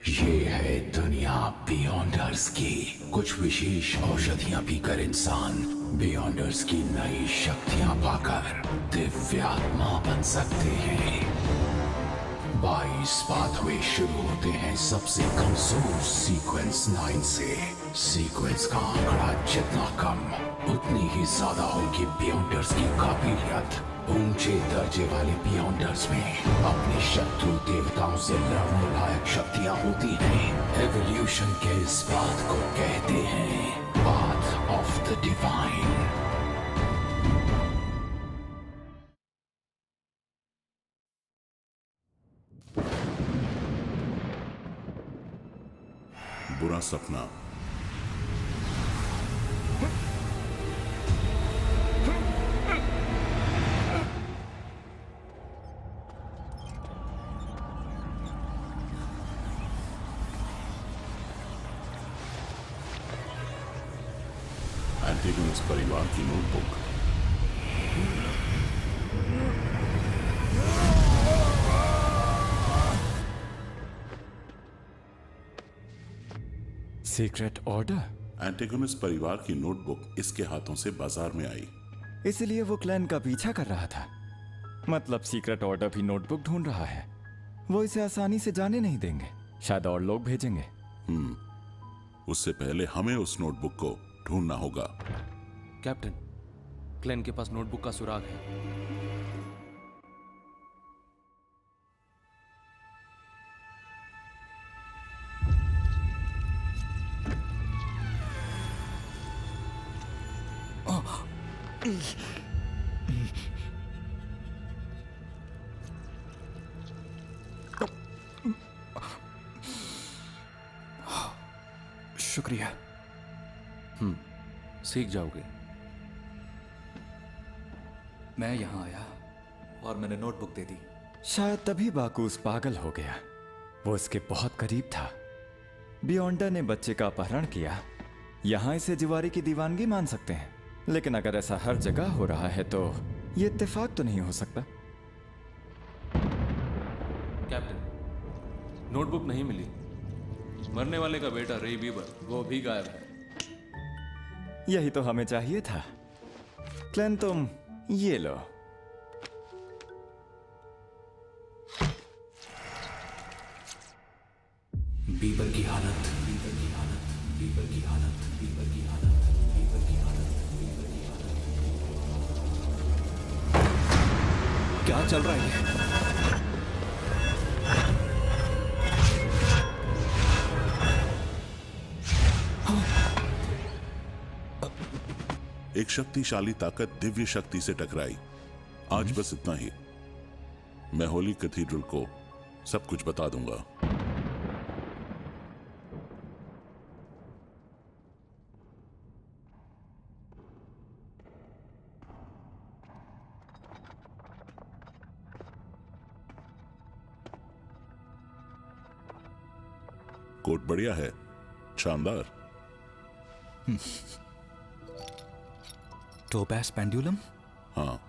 ये है दुनिया बियॉन्डर्स की। कुछ विशेष औषधियां पीकर इंसान बियॉन्डर्स की नई शक्तियां पाकर दिव्यात्मा बन सकते हैं। 22 पाथवे शुरू होते हैं सबसे कमजोर सीक्वेंस 9 से। सीक्वेंस का आंकड़ा जितना कम उतनी ही ज्यादा होगी बियॉन्डर्स की काबिलियत। ऊंचे दर्जे वाले बियॉन्डर्स में अपने शत्रु देवताओं से लड़ने लायक शक्तियां होती हैं। एवोल्यूशन के इस बात को कहते हैं पाथ ऑफ द डिवाइन। बुरा सपना। एंटीगोनस परिवार की नोटबुक। Secret order? एंटीगोनस परिवार की नोटबुक इसके हाथों से बाजार में आई। इसलिए वो क्लैन का पीछा कर रहा था। मतलब सीक्रेट ऑर्डर भी नोटबुक ढूंढ रहा है। वो इसे आसानी से जाने नहीं देंगे, शायद और लोग भेजेंगे। उससे पहले हमें उस नोटबुक को ढूंढना होगा। कैप्टन, क्लैन के पास नोटबुक का सुराग है। शुक्रिया। सीख जाओगे। मैं यहां आया और मैंने नोटबुक दे दी। शायद तभी बाकूस पागल हो गया। वो इसके बहुत करीब था। बियॉन्डर ने बच्चे का अपहरण किया। यहां इसे जुआरी की दीवानगी मान सकते हैं, लेकिन अगर ऐसा हर जगह हो रहा है तो ये इत्तेफाक तो नहीं हो सकता। कैप्टन, नोटबुक नहीं मिली। मरने वाले का बेटा रे बीबर, वो भी गायब है। यही तो हमें चाहिए था। क्लैन, तुम ये लो। बीबर की हालत, बीबर की हालत, बीबर की हालत, बीबर की हालत, बीबर की हालत, बीबर की हालत। क्या चल रहा है? एक शक्तिशाली ताकत दिव्य शक्ति से टकराई। आज बस इतना ही। मैं होली कैथीड्रल को सब कुछ बता दूंगा। कोट बढ़िया है, शानदार। टोपैस पेंडुलम? हाँ,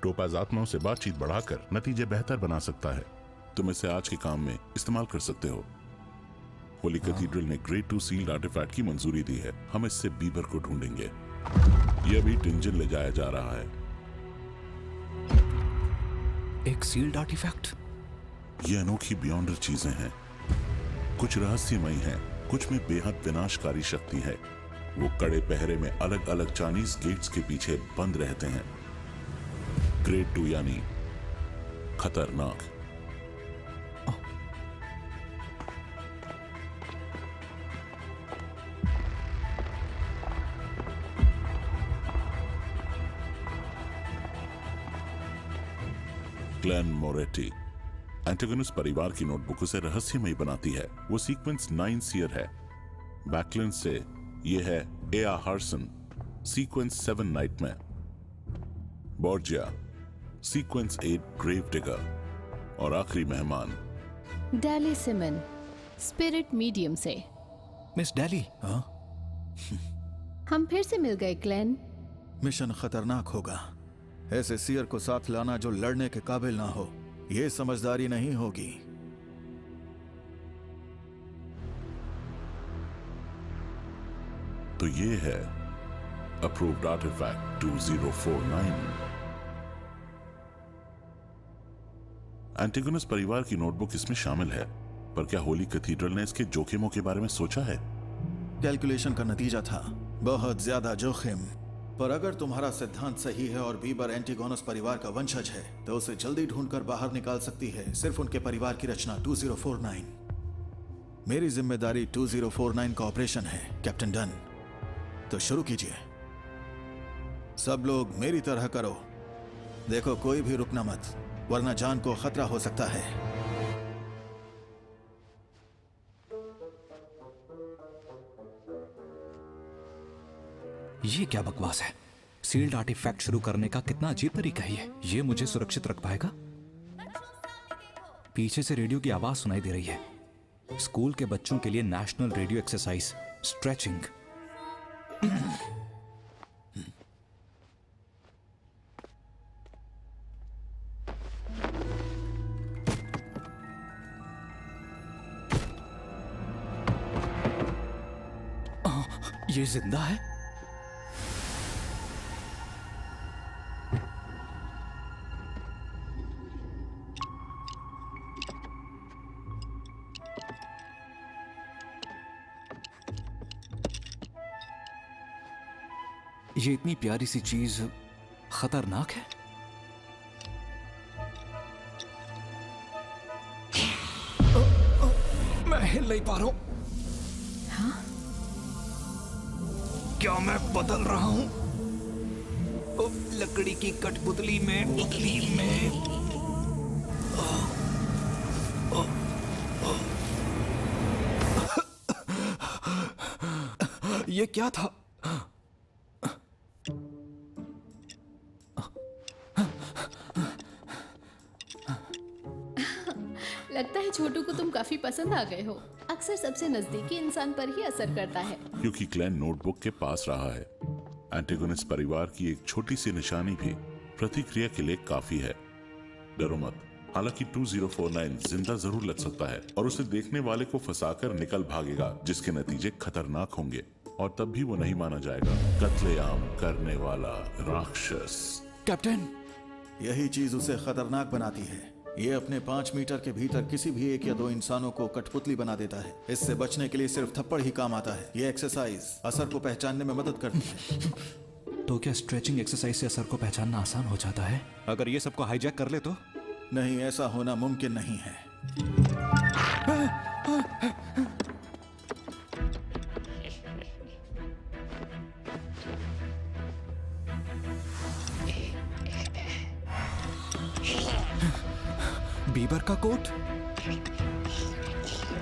टोपाज आत्माओं से बातचीत बढ़ाकर नतीजे बेहतर बना सकता है। तुम इसे आज के काम में इस्तेमाल कर सकते हो। होली कैथीड्रल ने ग्रेड 2 सील्ड आर्टिफैक्ट की मंजूरी दी है। हम इससे बीबर को ढूंढेंगे। यह भी टिंजन ले जाया जा रहा है। एक सील्ड आर्टिफैक्ट? ये अनोखी बियॉन्डर चीजें हैं। कुछ रहस्यमयी हैं, कुछ में बेहद विनाशकारी शक्ति है। वो कड़े पहरे में अलग अलग चाइनीज गेट्स के पीछे बंद रहते हैं। ग्रेड 2 यानी खतरनाक। क्लैन मोरेटी। एंटागोनिस्ट परिवार की नोटबुक उसे रहस्यमयी बनाती है। वो सीक्वेंस 9 सीयर है। बैकलेंस से ये है एआ हार्सन, sequence 7 nightmare. Borgia, sequence 8 grave digger. और आखिरी मेहमान डैली सिमन, स्पिरिट मीडियम से। मिस डैली, हाँ? हम फिर से मिल गए क्लैन। मिशन खतरनाक होगा। ऐसे सीयर को साथ लाना जो लड़ने के काबिल ना हो, ये समझदारी नहीं होगी। तो ये है अप्रूव्ड आर्टिफैक्ट 2049। एंटिगोनस परिवार की नोटबुक इसमें शामिल है, पर क्या होली कैथीड्रल ने इसके जोखिमों के बारे में सोचा है? कैलकुलेशन का नतीजा था बहुत ज्यादा जोखिम। पर अगर तुम्हारा सिद्धांत सही है और बीबर एंटिगोनस परिवार का वंशज है, तो उसे जल्दी ढूंढकर बाहर निकाल सकती है सिर्फ उनके परिवार की रचना 2049। मेरी जिम्मेदारी 2049 का ऑपरेशन है, कैप्टन डन। तो शुरू कीजिए। सब लोग मेरी तरह करो। देखो, कोई भी रुकना मत, वरना जान को खतरा हो सकता है। ये क्या बकवास है? सील्ड आर्टिफैक्ट शुरू करने का कितना अजीब तरीका है ये मुझे सुरक्षित रख पाएगा? पीछे से रेडियो की आवाज सुनाई दे रही है। स्कूल के बच्चों के लिए नेशनल रेडियो एक्सरसाइज, स्ट्रेचिंग। ये जिंदा है? ये इतनी प्यारी सी चीज खतरनाक है? मैं हिल नहीं पा रहा हूं। हाँ? क्या मैं बदल रहा हूं? लकड़ी की कठपुतली में ये क्या था? लगता है छोटू को तुम काफी पसंद आ गए हो। अक्सर सबसे नजदीकी इंसान पर ही असर करता है। क्योंकि क्लैन नोटबुक के पास रहा है। एंटिगोनस परिवार की एक छोटी सी निशानी भी प्रतिक्रिया के लिए काफी है। डरो मत। हालांकि 2049 जिंदा जरूर लग सकता है और उसे देखने वाले को फंसाकर निकल भागेगा, जिसके नतीजे खतरनाक होंगे, और तब भी वो नहीं माना जाएगा। कत्लेआम करने वाला राक्षस। कैप्टन, यही चीज उसे खतरनाक बनाती है। ये अपने 5 मीटर के भीतर किसी भी 1 या 2 इंसानों को कठपुतली बना देता है। इससे बचने के लिए सिर्फ थप्पड़ ही काम आता है। ये एक्सरसाइज असर को पहचानने में मदद करती है। तो क्या स्ट्रेचिंग एक्सरसाइज से असर को पहचानना आसान हो जाता है? अगर ये सबको हाईजैक कर ले तो? नहीं, ऐसा होना मुमकिन नहीं है। बीबर का कोट?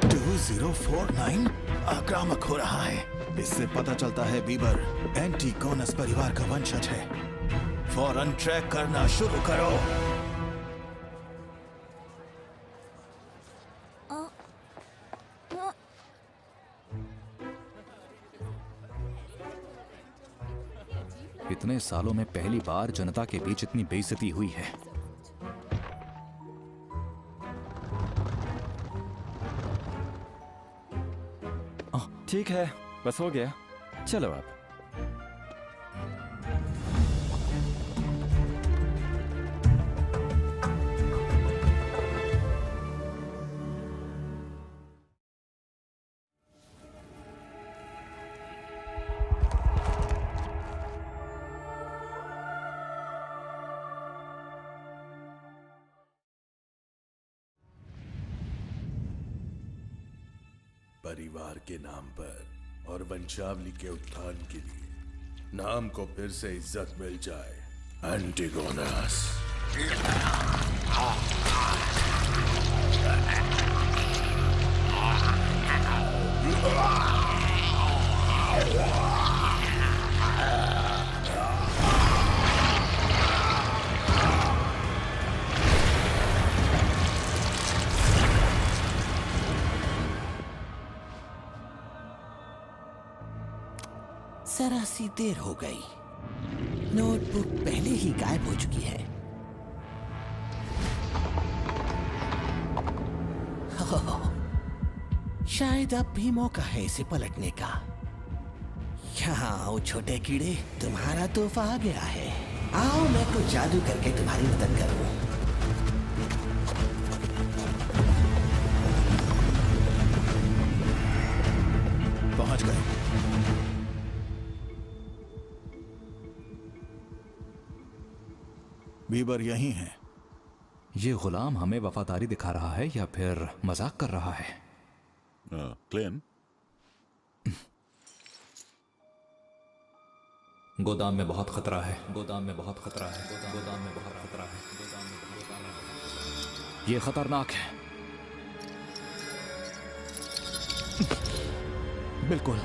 2049 आक्रामक हो रहा है। इससे पता चलता है बीबर एंटिगोनस परिवार का वंशज है। फौरन ट्रैक करना शुरू करो। इतने सालों में पहली बार जनता के बीच इतनी बेइज्जती हुई है। ठीक है, बस हो गया। चलो अब। परिवार के नाम पर और वंशावली के उत्थान के लिए नाम को फिर से इज्जत मिल जाए। एंटिगोनस। जरा सी देर हो गई। नोटबुक पहले ही गायब हो चुकी है। शायद अब भी मौका है इसे पलटने का। यहाँ आओ छोटे कीड़े, तुम्हारा तोहफा आ गया है। आओ मैं कुछ जादू करके तुम्हारी मदद करूं। पहुंच गए। बीबर यही है। ये गुलाम हमें वफादारी दिखा रहा है या फिर मजाक कर रहा है? क्लेन, गोदाम में बहुत खतरा है, गोदाम में बहुत खतरा है, गोदाम में बहुत खतरा है, गोदाम में बहुत खतरा है। ये खतरनाक है। बिल्कुल।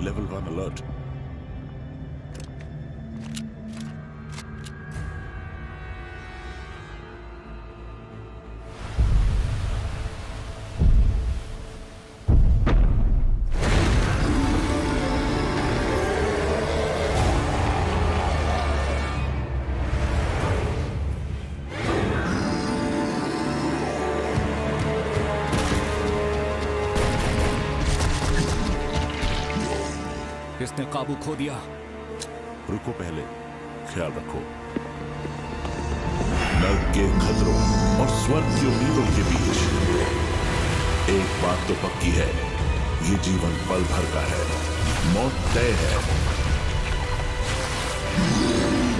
Level 1 alert. इसने काबू खो दिया। रुको, पहले ख्याल रखो। नर्क के खतरों और स्वर्ग की उम्मीदों के बीच एक बात तो पक्की है, ये जीवन पल भर का है, मौत तय है।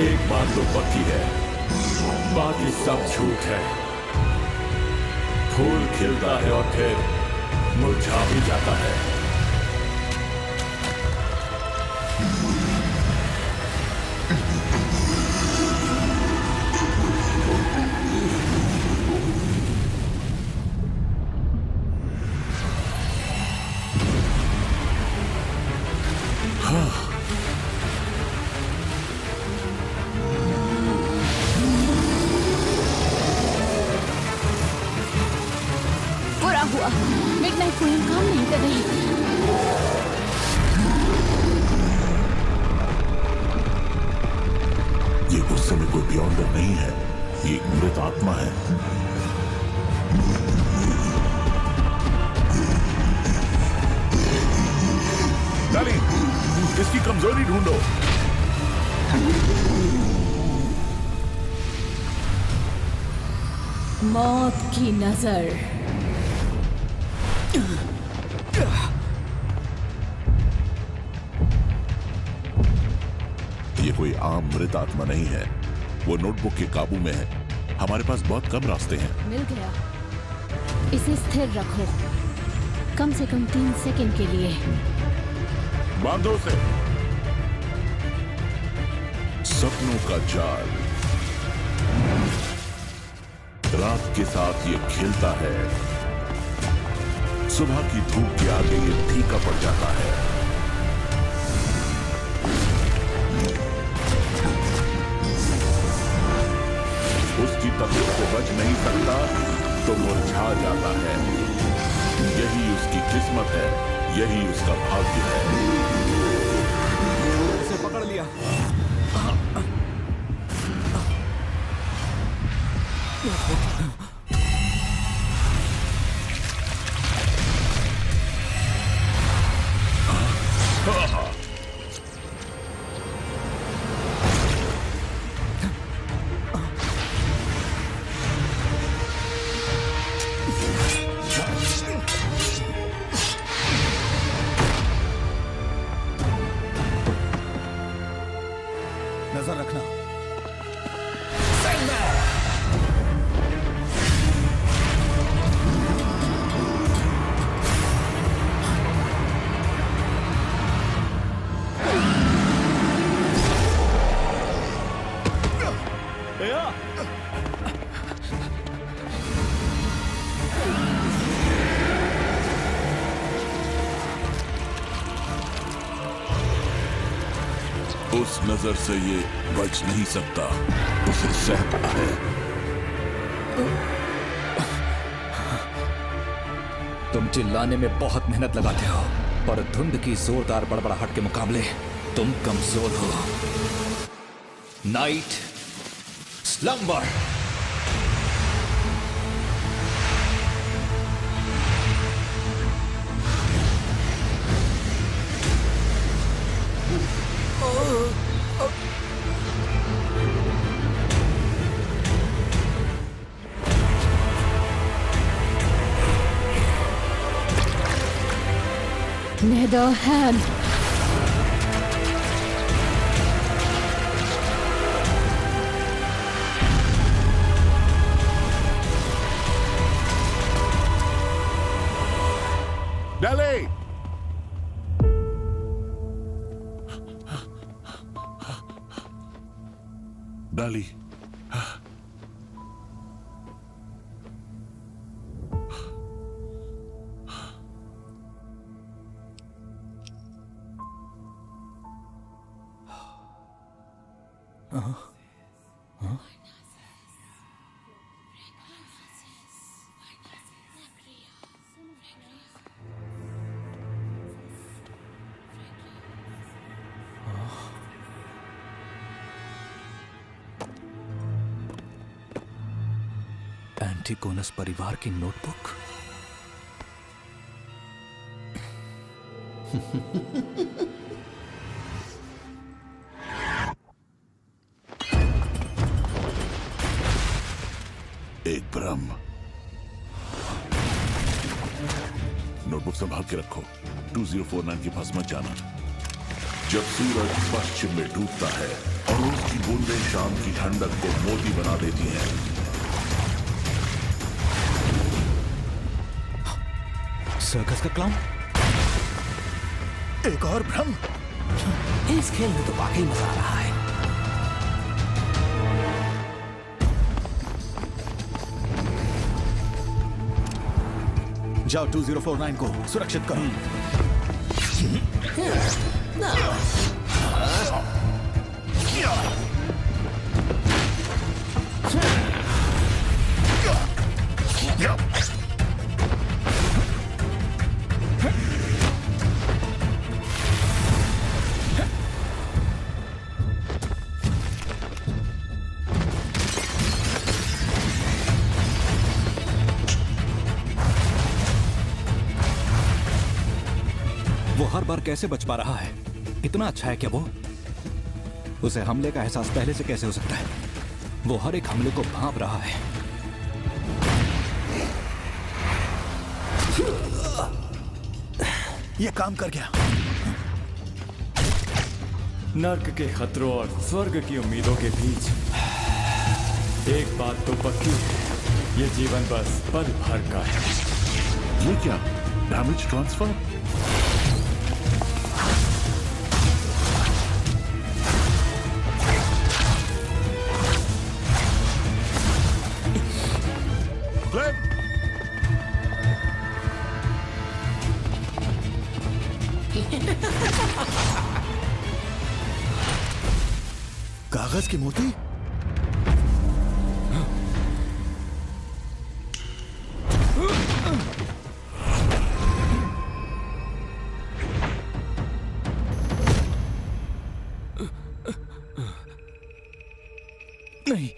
एक बात तो पक्की है, बाकी सब झूठ है। फूल खिलता है और फिर मुरझा भी जाता है। बुरा हुआ, मिडनाइट क्वीन काम नहीं कर रही। ये गुस्से में कोई बियॉन्डर नहीं है, ये एक मृत आत्मा है। डाली, इसकी कमजोरी ढूंढो। मौत की नजर। ये कोई आम मृत आत्मा नहीं है, वो नोटबुक के काबू में है। हमारे पास बहुत कम रास्ते हैं। मिल गया। इसे स्थिर रखो, कम से कम 3 सेकंड के लिए। बांधो उसे। सपनों का जाल रात के साथ ये खिलता है, सुबह की धूप के आगे ये फीका पड़ जाता है। उसकी तकलीफ से बच नहीं सकता तो मुरझा जाता है। यही उसकी किस्मत है, यही उसका भाग्य है। उसे पकड़ लिया। नजर रखना। उस नजर से ये बच नहीं सकता, उसे सहता है। तुम चिल्लाने में बहुत मेहनत लगाते हो, पर धुंध की जोरदार बड़बड़ाहट के मुकाबले तुम कमजोर हो। Night slumber. Nether hand. Dali! Dali. एंटिगोनस परिवार की नोटबुक। एक भ्रम। नोटबुक संभाल के रखो। 2049 के पास मत जाना। जब सूरज पश्चिम में डूबता है और उसकी बूंदें शाम की ठंडक को मोती बना देती हैं, सर्कस का क्लाउन। एक और भ्रम। इस खेल में तो वाकई मजा आ रहा है। जाओ 2049 को सुरक्षित करो। वो हर बार कैसे बच पा रहा है? इतना अच्छा है क्या वो? उसे हमले का एहसास पहले से कैसे हो सकता है? वो हर एक हमले को भांप रहा है। ये काम कर गया। नर्क के खतरों और स्वर्ग की उम्मीदों के बीच एक बात तो पक्की है, ये जीवन बस पल भर का है। ये क्या? Damage transfer? कागज की मोती? नहीं।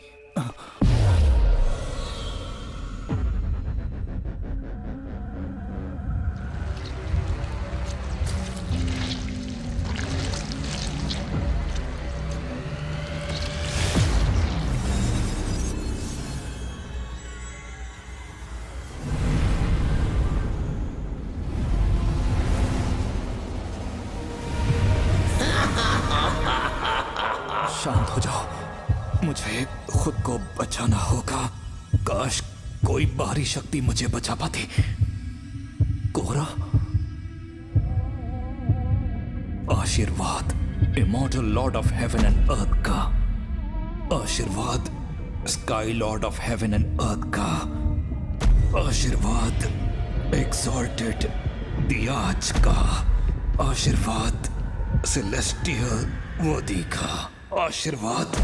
शांत हो जाओ, मुझे खुद को बचाना होगा। काश कोई बाहरी शक्ति मुझे बचा पाती। कोहरा, आशीर्वाद immortal Lord of heaven and earth का, आशीर्वाद sky Lord of heaven and earth का, आशीर्वाद एक्सॉल्टेड दियाज का, आशीर्वाद सेलेस्टियल वो देखा आशीर्वाद।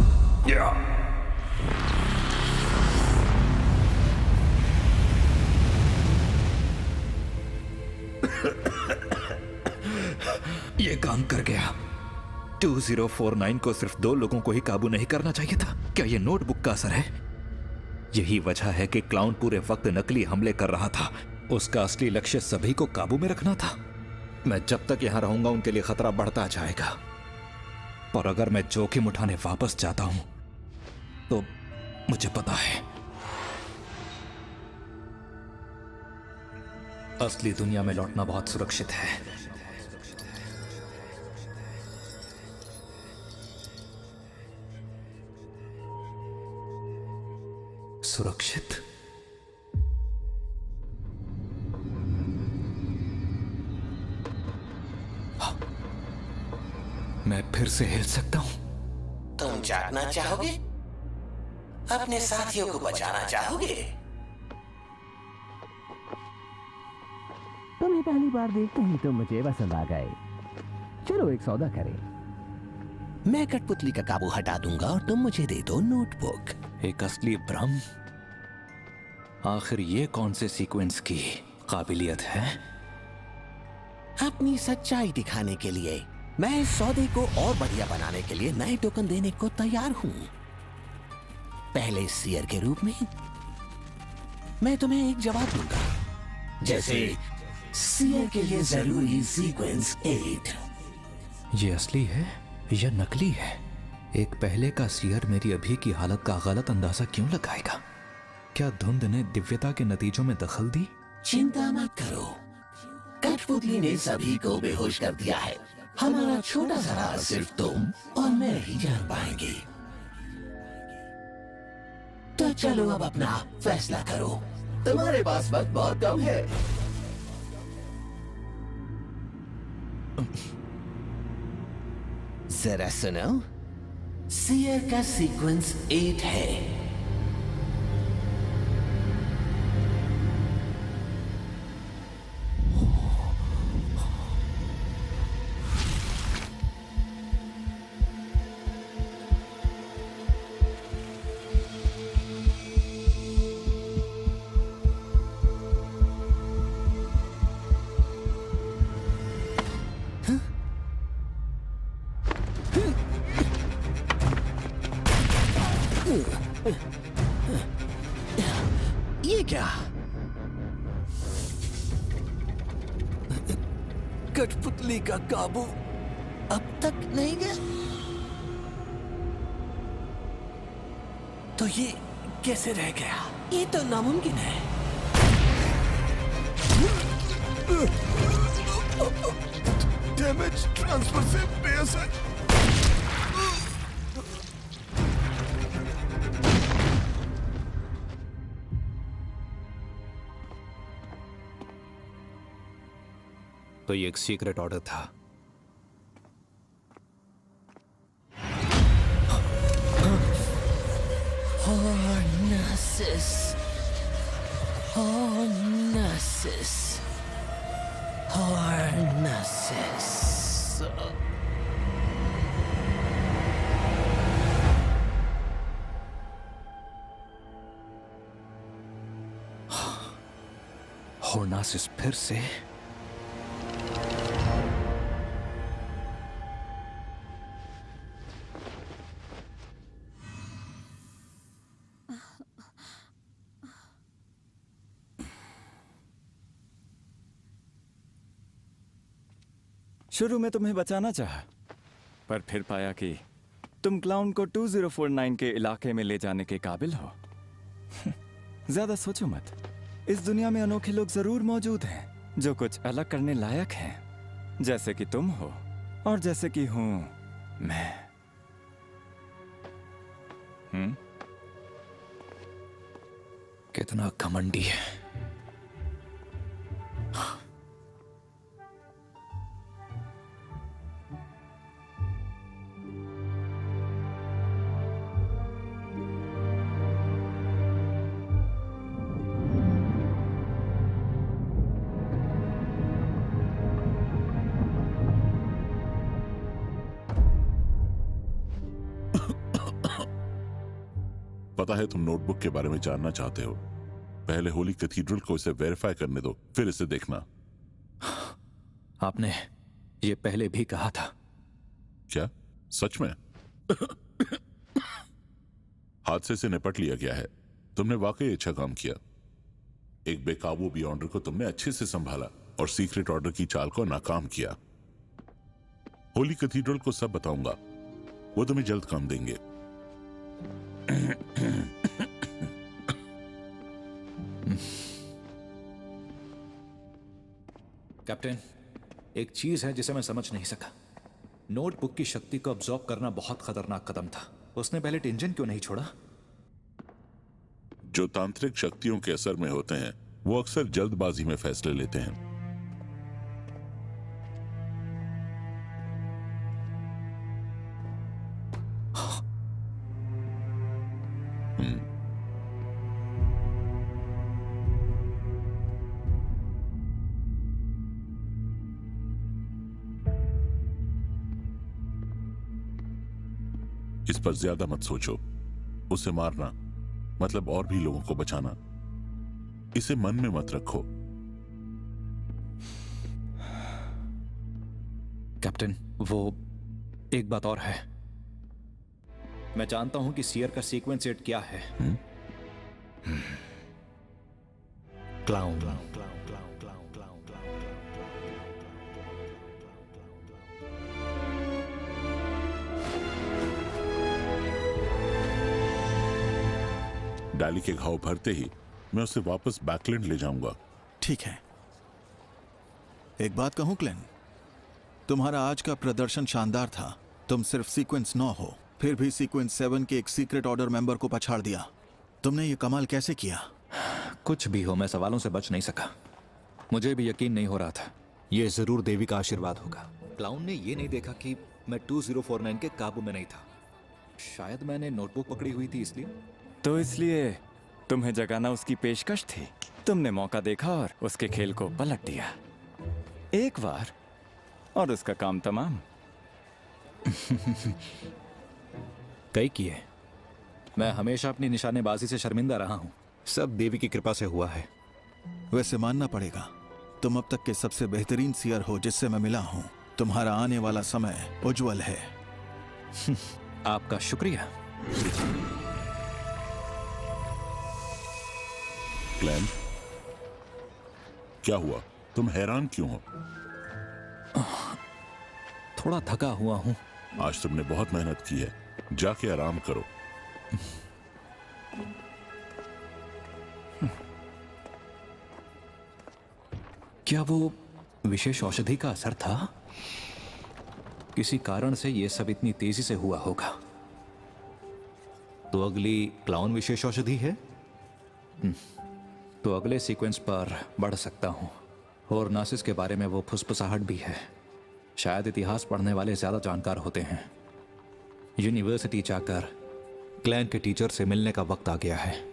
ये काम कर गया। 2049 को सिर्फ 2 लोगों को ही काबू नहीं करना चाहिए था। क्या ये नोटबुक का असर है? यही वजह है कि क्लाउन पूरे वक्त नकली हमले कर रहा था। उसका असली लक्ष्य सभी को काबू में रखना था। मैं जब तक यहां रहूंगा उनके लिए खतरा बढ़ता जाएगा। पर अगर मैं जोखिम उठाने वापस जाता हूं तो मुझे पता है असली दुनिया में लौटना बहुत सुरक्षित है। सुरक्षित? हाँ, मैं फिर से हिल सकता हूं। तुम जागना चाहोगे? अपने साथियों को बचाना चाहोगे? तुम्हें पहली बार देखते ही तो मुझे पसंद आ गए। चलो एक सौदा करें। मैं कठपुतली का काबू हटा दूंगा और तुम मुझे दे दो नोटबुक। एक असली भ्रम। आखिर ये कौन से सीक्वेंस की काबिलियत है? अपनी सच्चाई दिखाने के लिए मैं इस सौदे को और बढ़िया बनाने के लिए नए टोकन देने को तैयार हूं। पहले सीयर के रूप में मैं तुम्हें एक जवाब दूंगा, जैसे सीयर के लिए जरूरी सीक्वेंस 8। ये असली है या नकली है? एक पहले का सीयर मेरी अभी की हालत का गलत अंदाजा क्यों लगाएगा? क्या धुंध ने दिव्यता के नतीजों में दखल दी? चिंता मत करो, कठपुतली ने सभी को बेहोश कर दिया है। हमारा छोटा सा राज सिर्फ तुम और मैं ही जान पाएंगे। तो चलो अब अपना फैसला करो। तुम्हारे पास वक्त बहुत कम है। जरा सुनो, सीयर का सीक्वेंस 8 है। ये क्या? कठपुतली का काबू अब तक नहीं गया? तो ये कैसे रह गया? ये तो नामुमकिन है। डैमेज ट्रांसफर से बेअसर। तो ये एक सीक्रेट ऑर्डर था। Hornasis. Hornasis. Hornasis. होर्नासिस फिर से? शुरू में तुम्हें बचाना चाहा, पर फिर पाया कि तुम क्लाउन को 2049 के इलाके में ले जाने के काबिल हो। ज्यादा सोचो मत। इस दुनिया में अनोखे लोग जरूर मौजूद हैं जो कुछ अलग करने लायक हैं, जैसे कि तुम हो और जैसे कि हूं मैं। कितना घमंडी है। पता है तुम नोटबुक के बारे में जानना चाहते हो। पहले होली कैथीड्रल को इसे वेरीफाई करने दो, फिर इसे देखना। आपने ये पहले भी कहा था। क्या सच में? हादसे से निपट लिया गया है। तुमने वाकई अच्छा काम किया। एक बेकाबू बियॉन्डर को तुमने अच्छे से संभाला और सीक्रेट ऑर्डर की चाल को नाकाम किया। होली कैथीड्रल को सब बताऊंगा, वो तुम्हें जल्द काम देंगे। कैप्टन, एक चीज है जिसे मैं समझ नहीं सका। नोटबुक की शक्ति को अब्सॉर्ब करना बहुत खतरनाक कदम था। उसने पहले टेंजन क्यों नहीं छोड़ा? जो तांत्रिक शक्तियों के असर में होते हैं वो अक्सर जल्दबाजी में फैसले लेते हैं। इस पर ज्यादा मत सोचो। उसे मारना मतलब और भी लोगों को बचाना। इसे मन में मत रखो। कैप्टन, वो एक बात और है। मैं जानता हूं कि सियर का सीक्वेंस 8 क्या है। क्लाउन। डाली के घाव भरते ही मैं उसे वापस बैकलैंड ले जाऊंगा। ठीक है। एक बात कहूं क्लेन, तुम्हारा आज का प्रदर्शन शानदार था। तुम सिर्फ सीक्वेंस 9 हो, फिर भी सीक्वेंस 7 के एक सीक्रेट ऑर्डर मेंबर को पछाड़ दिया। तुमने ये कमाल कैसे किया? कुछ भी हो, मैं सवालों से बच नहीं सका। मुझे भी यकीन नहीं हो रहा था। ये जरूर देवी का आशीर्वाद होगा। क्लाउन ने ये नहीं देखा कि मैं 2049 के काबू में नहीं था। शायद मैंने नोटबुक पकड़ी हुई थी इसलिए। तो इसलिए तुम्हें जगाना उसकी पेशकश थी। तुमने मौका देखा और उसके खेल को पलट दिया। एक बार और उसका काम तमाम। कई किए। मैं हमेशा अपनी निशानेबाजी से शर्मिंदा रहा हूं। सब देवी की कृपा से हुआ है। वैसे मानना पड़ेगा, तुम अब तक के सबसे बेहतरीन सियर हो जिससे मैं मिला हूं। तुम्हारा आने वाला समय उज्जवल है। आपका शुक्रिया। क्लैन, क्या हुआ? तुम हैरान क्यों हो? थोड़ा थका हुआ हूं। आज तुमने बहुत मेहनत की है, जाके आराम करो। क्या वो विशेष औषधि का असर था? किसी कारण से यह सब इतनी तेजी से हुआ होगा। तो अगली क्लाउन विशेष औषधि है। तो अगले सीक्वेंस पर बढ़ सकता हूं। और नासिस के बारे में वो फुसफुसाहट भी है। शायद इतिहास पढ़ने वाले ज्यादा जानकार होते हैं। यूनिवर्सिटी जाकर क्लैन के टीचर से मिलने का वक्त आ गया है।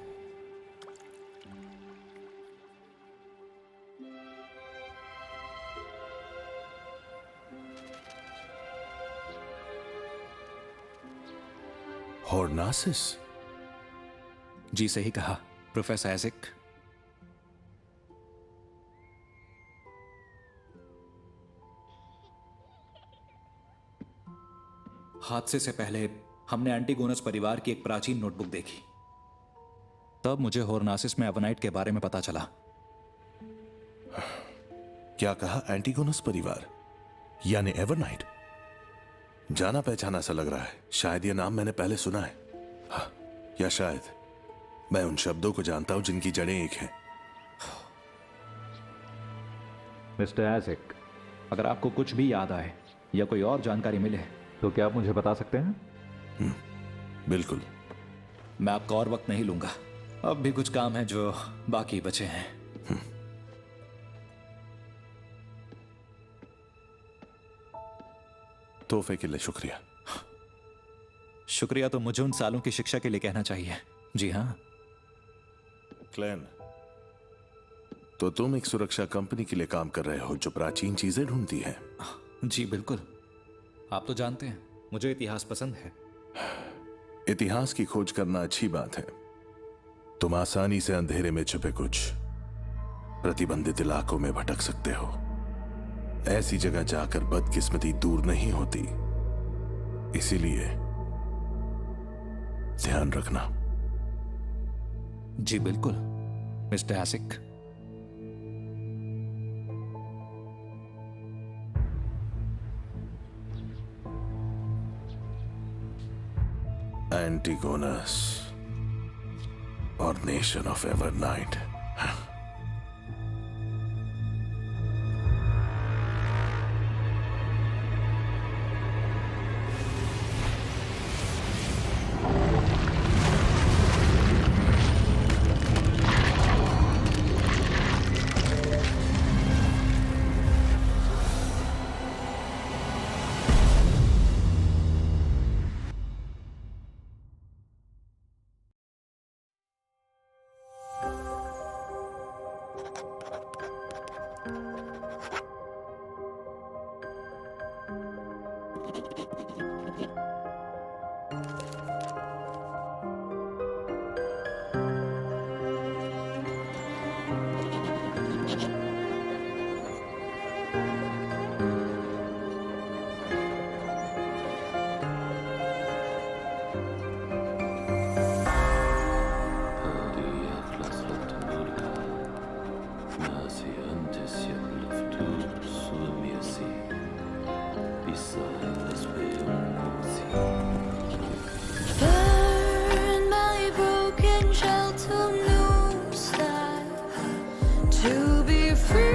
हॉर्नासिस? जी सही कहा, प्रोफेसर आइजैक। हादसे से पहले हमने एंटीगोनस परिवार की एक प्राचीन नोटबुक देखी। तब मुझे हॉर्नासिस में एवनाइट के बारे में पता चला। क्या कहा? एंटीगोनस परिवार यानी एवरनाइट? जाना पहचाना सा लग रहा है। शायद यह नाम मैंने पहले सुना है। हाँ, या शायद मैं उन शब्दों को जानता हूं जिनकी जड़ें एक हैं। मिस्टर आइजैक, अगर आपको कुछ भी याद आए या कोई और जानकारी मिले तो क्या आप मुझे बता सकते हैं? बिल्कुल। मैं आपका और वक्त नहीं लूंगा। अब भी कुछ काम है जो बाकी बचे हैं। तोहफे के लिए शुक्रिया। शुक्रिया तो मुझे उन सालों की शिक्षा के लिए कहना चाहिए। जी हाँ। क्लैन, तो तुम एक सुरक्षा कंपनी के लिए काम कर रहे हो जो प्राचीन चीजें ढूंढती है? जी बिल्कुल। आप तो जानते हैं मुझे इतिहास पसंद है। इतिहास की खोज करना अच्छी बात है। तुम आसानी से अंधेरे में छुपे कुछ प्रतिबंधित इलाकों में भटक सकते हो। ऐसी जगह जाकर बदकिस्मती दूर नहीं होती, इसीलिए ध्यान रखना। जी बिल्कुल मिस्टर आसिक। एंटीगोनस और nation of Evernight. Burn my broken shell to new style, to be free.